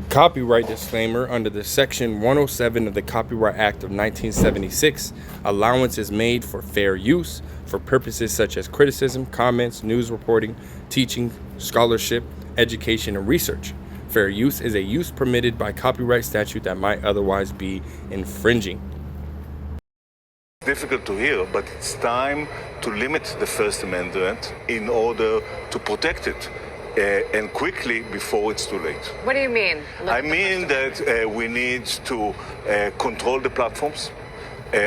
Copyright disclaimer: under the Section 107 of the Copyright Act of 1976, allowance is made for fair use for purposes such as criticism, comments, news reporting, teaching, scholarship, education, and research. Fair use is a use permitted by copyright statute that might otherwise be infringing. Difficult to hear, but it's time to limit the First Amendment in order to protect it. And quickly before it's too late. What do you mean? I mean that we need to control the platforms,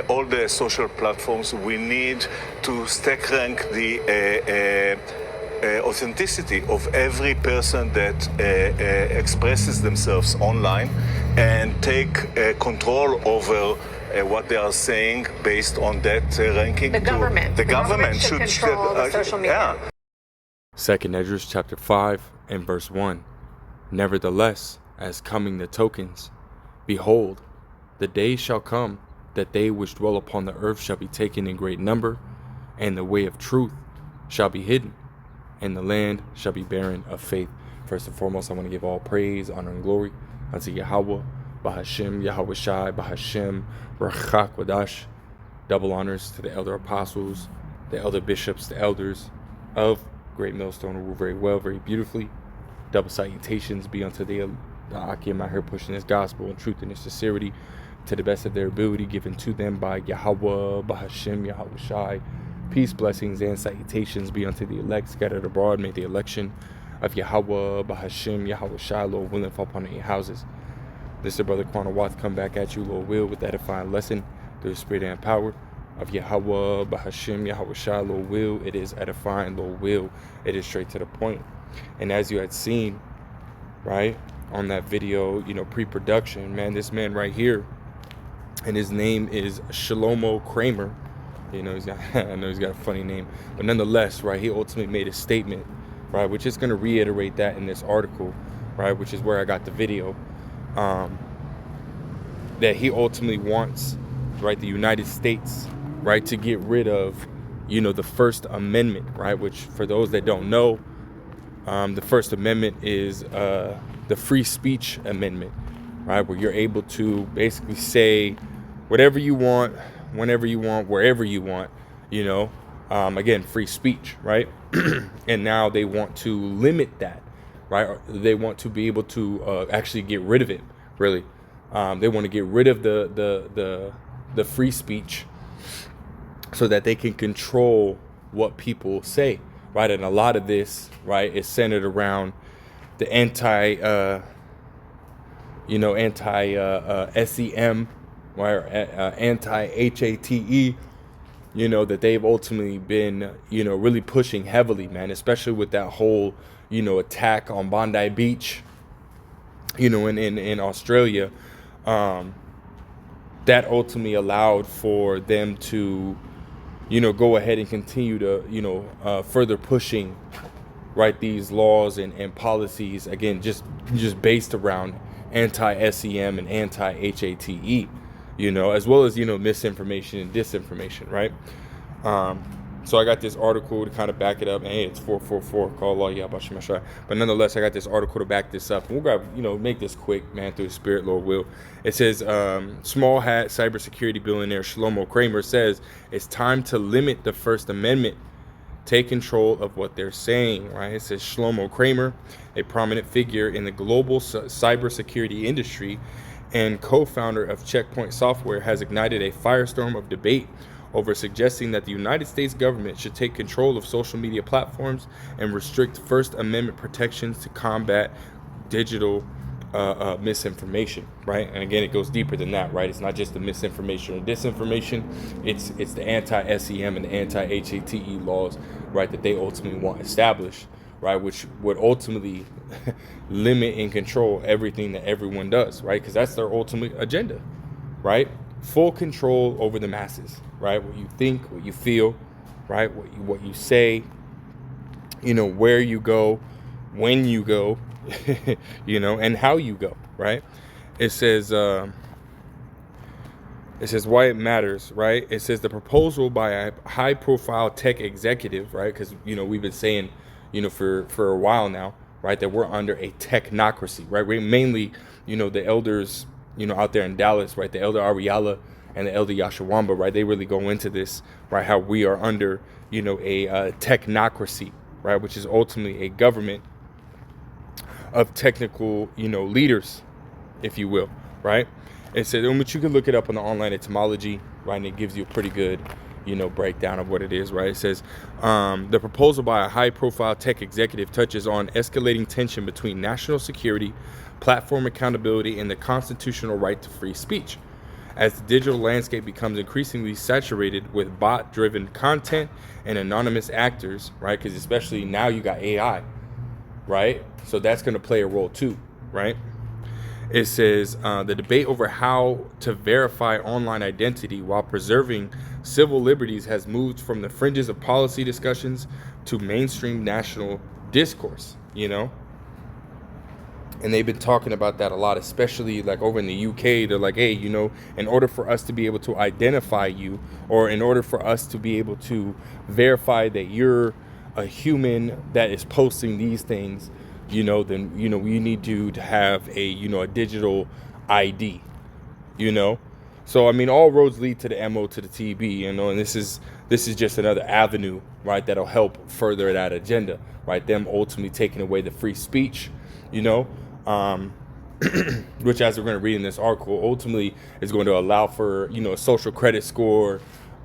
all the social platforms. We need to stack rank the authenticity of every person that expresses themselves online and take control over what they are saying based on that ranking. The government should control the social media. Yeah. 2 Esdras chapter 5 and verse 1. Nevertheless, as coming the tokens, behold, the day shall come that they which dwell upon the earth shall be taken in great number, and the way of truth shall be hidden, and the land shall be barren of faith. First and foremost, I want to give all praise, honor, and glory unto Yahweh, Bahashem, Yahweh Shai, Bahashem, Rachak Wadash. Double honors to the elder apostles, the elder bishops, the elders of Great Millstone, who rule very well, very beautifully. Double salutations be unto the Akim out here pushing this gospel in truth and in sincerity to the best of their ability, given to them by Yahweh, Bahashem, Yahweh Shai. Peace, blessings, and salutations be unto the elect scattered abroad. May the election of Yahweh, Bahashem, Yahweh Shai, Lord willing, fall upon your houses. This is Brother Quanah Watts come back at you, Lord will, with the edifying lesson through the spirit and power of Yahweh, Bahashem, Yahweh Shai, Lord will. It is edifying, Lord will. It is straight to the point. And as you had seen, right, on that video, pre-production, man, this man right here, and his name is Shlomo Kramer. I know he's got a funny name, but nonetheless, right, he ultimately made a statement, right, which is going to reiterate that in this article, right, which is where I got the video, that he ultimately wants, right, the United States, right, to get rid of, the First Amendment, right, which for those that don't know, the First Amendment is the Free Speech Amendment, right, where you're able to basically say whatever you want, whenever you want, wherever you want, again, free speech, right? And now they want to limit that, right? They want to be able to actually get rid of it, really. They want to get rid of the free speech so that they can control what people say, right? And a lot of this, right, is centered around the anti-SEM, right, or anti-HATE, that they've ultimately been, really pushing heavily, man, especially with that whole, attack on Bondi Beach, in Australia. That ultimately allowed for them to, go ahead and continue to, further pushing, right, these laws and policies, again, just based around anti-SEM and anti-HATE, as well as, misinformation and disinformation, right? So I got this article to kind of back it up. And hey, it's 444, call Allah Yahweh. But nonetheless, I got this article to back this up. And we'll grab, make this quick, man, through the spirit, Lord will. It says, small hat cybersecurity billionaire Shlomo Kramer says it's time to limit the First Amendment. Take control of what they're saying, right? It says Shlomo Kramer, a prominent figure in the global cybersecurity industry and co-founder of Checkpoint Software, has ignited a firestorm of debate over suggesting that the United States government should take control of social media platforms and restrict First Amendment protections to combat digital misinformation, right? And again, it goes deeper than that, right? It's not just the misinformation or disinformation. It's the anti-SEM and the anti-HATE laws, right, that they ultimately want established, right, which would ultimately limit and control everything that everyone does, right? Because that's their ultimate agenda, right? Full control over the masses, right? What you think, what you feel, right? What you say, where you go, when you go, and how you go, right? It says why it matters, right? It says the proposal by a high-profile tech executive, right? Because we've been saying, for a while now, right? That we're under a technocracy, right? We mainly, the elders, out there in Dallas, right? The elder Ariala and the elder Yashawamba, right? They really go into this, right? How we are under, a technocracy, right? Which is ultimately a government of technical, leaders, if you will, right? And so, but you can look it up on the online etymology, right? And it gives you a pretty good, breakdown of what it is, right? It says, the proposal by a high-profile tech executive touches on escalating tension between national security, platform accountability, and the constitutional right to free speech. As the digital landscape becomes increasingly saturated with bot-driven content and anonymous actors, right? Because especially now you got AI, right? So that's going to play a role too, right? It says the debate over how to verify online identity while preserving civil liberties has moved from the fringes of policy discussions to mainstream national discourse, And they've been talking about that a lot, especially like over in the UK. They're like, hey, in order for us to be able to identify you, or in order for us to be able to verify that you're a human that is posting these things, then, we need you to have a, a digital ID, So, I mean, all roads lead to the MO to the TB, and this is just another avenue, right, that'll help further that agenda, right? Them ultimately taking away the free speech, which, as we're going to read in this article, ultimately is going to allow for, a social credit score,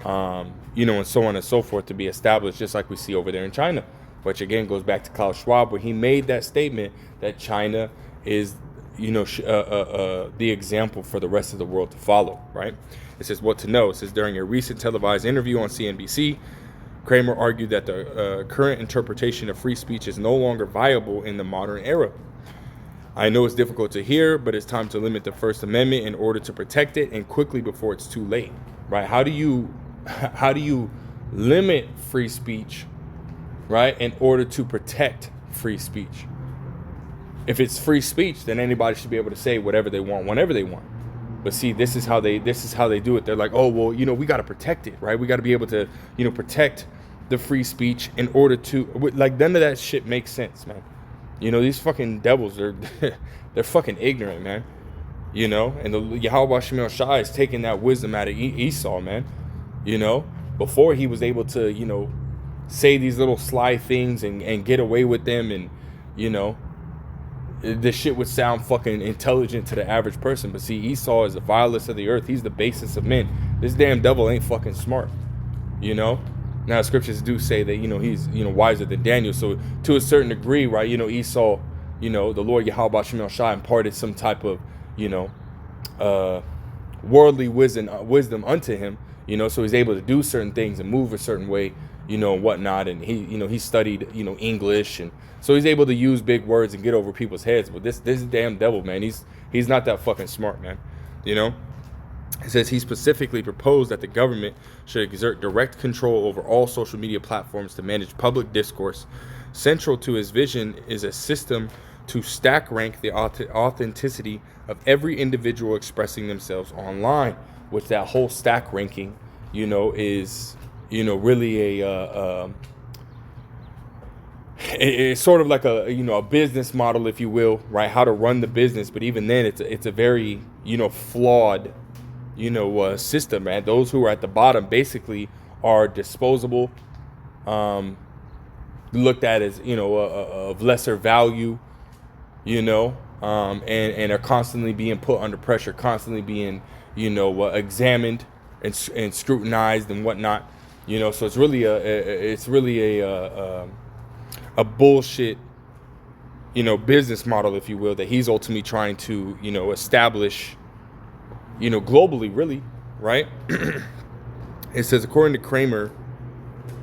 and so on and so forth to be established, just like we see over there in China, which again goes back to Klaus Schwab, where he made that statement that China is, the example for the rest of the world to follow, right? It says what to know. It says during a recent televised interview on CNBC, Kramer argued that the current interpretation of free speech is no longer viable in the modern era. I know it's difficult to hear, but it's time to limit the First Amendment in order to protect it, and quickly before it's too late, right? How do you limit free speech, right, in order to protect free speech? If it's free speech, then anybody should be able to say whatever they want, whenever they want. But see, this is how they do it. They're like, oh, well, we got to protect it, right? We got to be able to, protect the free speech in order to, like, none of that shit makes sense, man. These fucking devils, they're fucking ignorant, man. And the Yahweh Shemel Shai is taking that wisdom out of Esau, man. Before he was able to, say these little sly things and get away with them, and, this shit would sound fucking intelligent to the average person. But see, Esau is the vilest of the earth. He's the basest of men. This damn devil ain't fucking smart, Now, scriptures do say that, he's, wiser than Daniel. So to a certain degree, right, Esau, the Lord Yahweh Shemel Shai imparted some type of, worldly wisdom unto him, so he's able to do certain things and move a certain way, and whatnot. And he studied, English, and so he's able to use big words and get over people's heads. But this damn devil, man, he's not that fucking smart, man. It says he specifically proposed that the government should exert direct control over all social media platforms to manage public discourse. Central to his vision is a system to stack rank the authenticity of every individual expressing themselves online, which that whole stack ranking, is, really it's sort of like a, a business model, if you will, right? How to run the business. But even then, it's a very, flawed, system, man. Those who are at the bottom basically are disposable, looked at as, of lesser value, and are constantly being put under pressure, constantly being, examined and scrutinized and whatnot, so it's really a bullshit, business model, if you will, that he's ultimately trying to, establish, globally, really, right? It says, according to Kramer,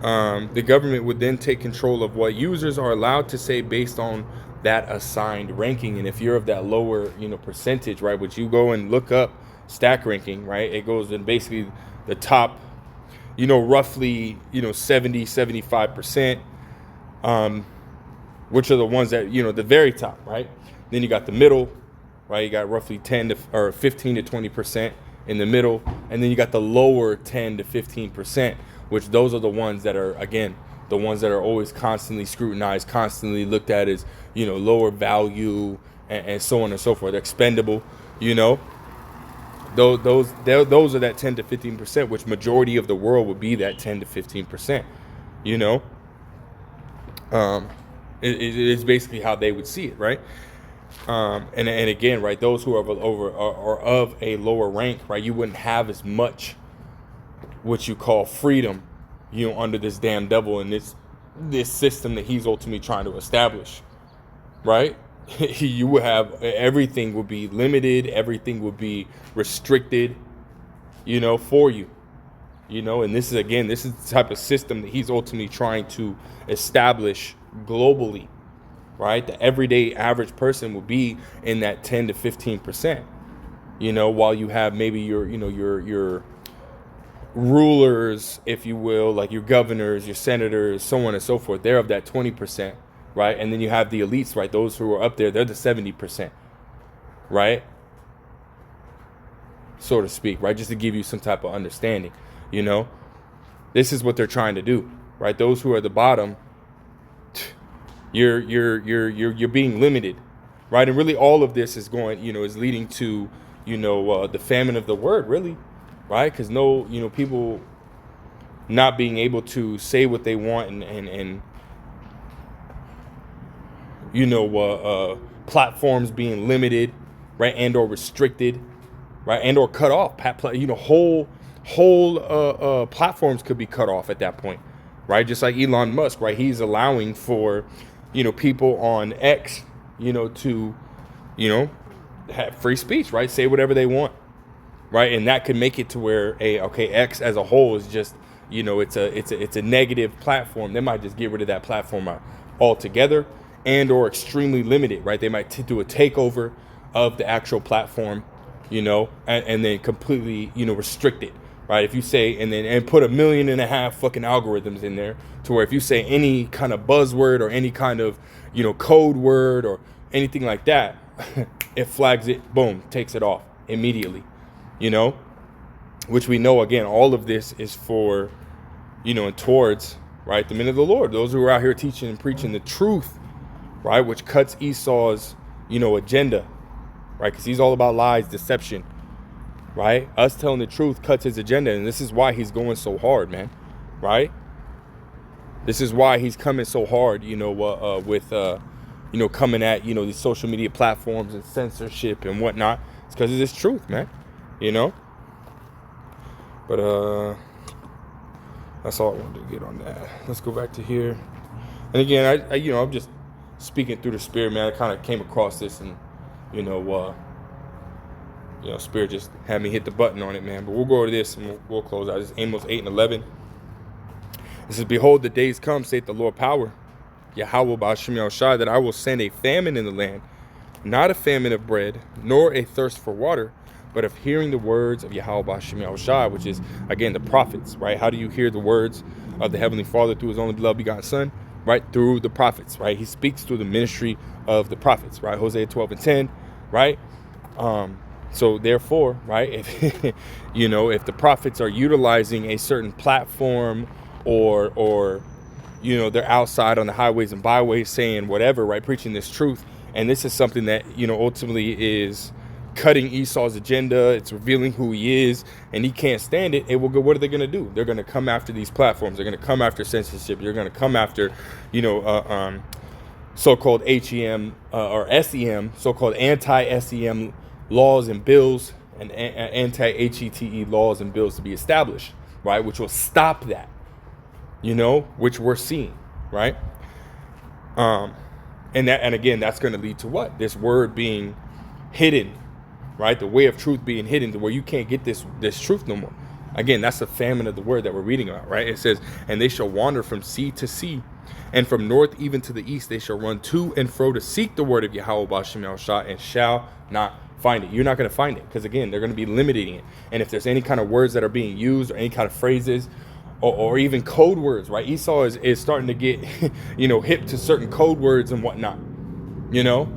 the government would then take control of what users are allowed to say based on that assigned ranking. And if you're of that lower, percentage, right, which you go and look up stack ranking, right, it goes in basically the top, roughly, 70-75%, which are the ones that, the very top, right? Then you got the middle, right? You got roughly 15 to 20% in the middle, and then you got the lower 10 to 15%, which those are the ones that are, again, the ones that are always constantly scrutinized, constantly looked at as, you know, lower value, and so on and so forth, expendable, you know. Those are that 10 to 15%, which majority of the world would be that 10 to 15%, you know. It's basically how they would see it, right? And again, right, those who are of a lower rank, right, you wouldn't have as much what you call freedom, you know, under this damn devil and this system that he's ultimately trying to establish, right? You would have, everything would be limited, everything would be restricted, you know, for you, you know. And this is the type of system that he's ultimately trying to establish globally, right? The everyday average person will be in that 10 to 15%, you know, while you have maybe your rulers, if you will, like your governors, your senators, so on and so forth, they're of that 20%, right? And then you have the elites, right? Those who are up there, they're the 70%, right? So to speak, right? Just to give you some type of understanding, you know, this is what they're trying to do, right? Those who are at the bottom, you're being limited, right? And really all of this is going, you know, is leading to, you know, the famine of the word, really, right? Because people not being able to say what they want and you know, platforms being limited, right, and or restricted, right, and or cut off. You know, whole platforms could be cut off at that point, right? Just like Elon Musk, right? He's allowing for, you know, people on X, you know, to, you know, have free speech, right? Say whatever they want, right? And that could make it to where X as a whole is just, you know, it's a negative platform. They might just get rid of that platform altogether, and or extremely limited, right? They might do a takeover of the actual platform, you know, and then completely, you know, restrict it, right? If you say, and put 1.5 million fucking algorithms in there to where if you say any kind of buzzword or any kind of, you know, code word or anything like that, it flags it, boom, takes it off immediately, you know, which we know, again, all of this is for, you know, and towards, right, the men of the Lord, those who are out here teaching and preaching the truth, right, which cuts Esau's, you know, agenda, right, because he's all about lies, deception, right? Us telling the truth cuts his agenda, and this is why he's going so hard, man, right? This is why he's coming so hard, you know, with, you know, coming at, you know, these social media platforms and censorship and whatnot. It's because of this truth, man, you know? But, that's all I wanted to get on that. Let's go back to here. And again, I you know, I'm just speaking through the Spirit, man. I kind of came across this, and you know, Spirit just had me hit the button on it, man. But we'll go to this and we'll close out. This is Amos 8:11. It says, "Behold, the days come, saith the Lord power, Yahweh Ba'ashem Yahushua, that I will send a famine in the land, not a famine of bread, nor a thirst for water, but of hearing the words of Yahweh Ba'ashem Yahushua," which is, again, the prophets, right? How do you hear the words of the Heavenly Father through his only beloved begotten Son? Right? Through the prophets, right? He speaks through the ministry of the prophets, right? Hosea 12:10, right? So therefore, right, if you know, if the prophets are utilizing a certain platform or you know, they're outside on the highways and byways saying whatever, right, preaching this truth, and this is something that, you know, ultimately is cutting Esau's agenda, it's revealing who he is, and he can't stand it, what are they going to do? They're going to come after these platforms. They're going to come after censorship. They're going to come after, you know, so-called HEM or SEM, so-called anti-SEM laws and bills, and anti-HETE laws and bills to be established, right, which will stop that, you know, which we're seeing, right? And again, that's going to lead to what? This word being hidden, right? The way of truth being hidden to where you can't get this truth no more. Again, that's the famine of the word that we're reading about, right? It says, "And they shall wander from sea to sea, and from north even to the east they shall run to and fro to seek the word of Yahweh Ba'ashem Yahushua, and shall not find it." You're not going to find it because, again, they're going to be limiting it. And if there's any kind of words that are being used or any kind of phrases or even code words, right? Esau is starting to get, you know, hip to certain code words and whatnot, you know,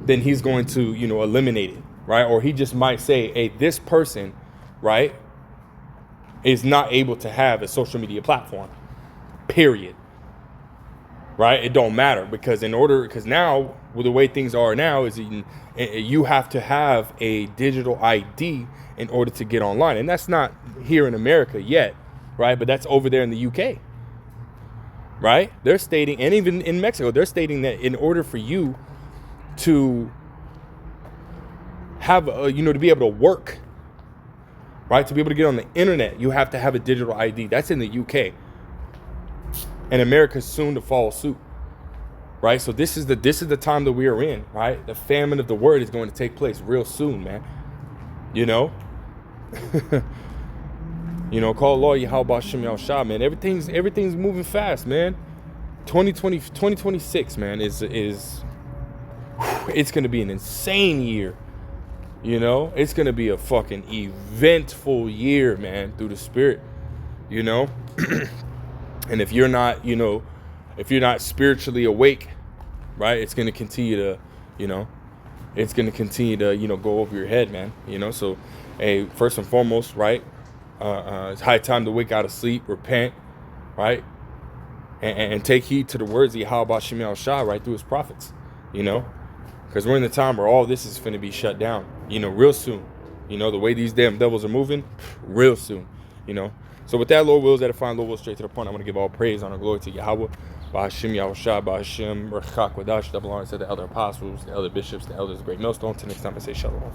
then he's going to, you know, eliminate it, right? Or he just might say, hey, this person, right, is not able to have a social media platform, period. right? It don't matter because now with the way things are now is you have to have a digital ID in order to get online, and that's not here in America yet, right? But that's over there in the UK, right? They're stating, and even in Mexico, they're stating that in order for you to have to be able to work, right, to be able to get on the internet, you have to have a digital ID. That's in the UK, and America's soon to follow suit, right? So this is the time that we are in, right? The famine of the word is going to take place real soon, man. Call Allah Yahweh Shem Yahshua, man. Everything's moving fast, man. 2026, man, is it's gonna be an insane year. It's gonna be a fucking eventful year, man, through the Spirit. And if you're not spiritually awake, right, it's gonna continue to, go over your head, man. So, hey, first and foremost, right, it's high time to wake out of sleep, repent, right, and take heed to the words of Yahweh Shem Yahshua, right, through his prophets, because we're in the time where all this is finna be shut down, real soon. The way these damn devils are moving, real soon, So with that, Lord wills, that I find Lord will straight to the point. I want to give all praise, honor, glory to Yahweh, Ba'Hashem Yahushua, Ba'Hashem Rechak Wadash, double honor to the elder apostles, the elder bishops, the elders, the great millstone. Till next time, I say shalom.